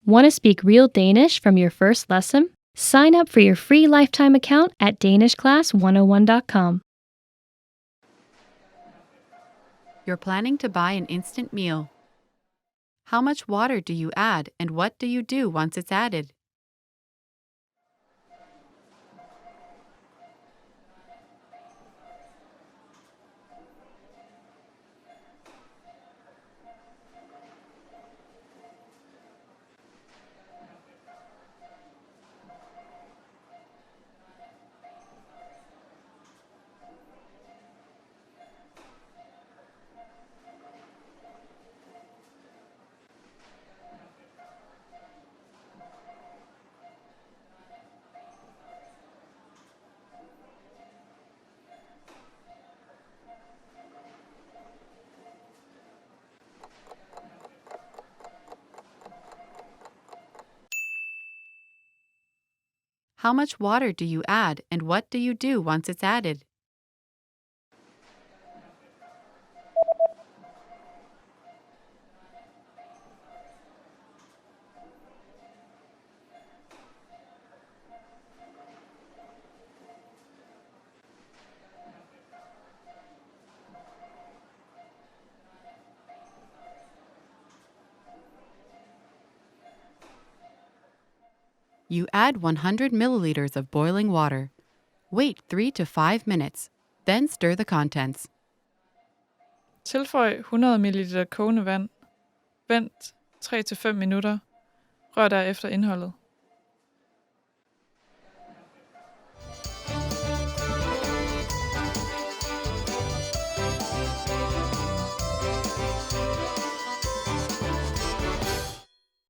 Want to speak real Danish from your first lesson? Sign up for your free lifetime account at danishclass101.com. You're planning to buy an instant meal. How much water do you add and what do you do once it's added? How much water do you add and what do you do once it's added? You add 100 milliliters of boiling water. Wait 3 to 5 minutes, then stir the contents. Tilføj 100 ml kogende vand. Vent 3-5 minutter. Rør derefter indholdet.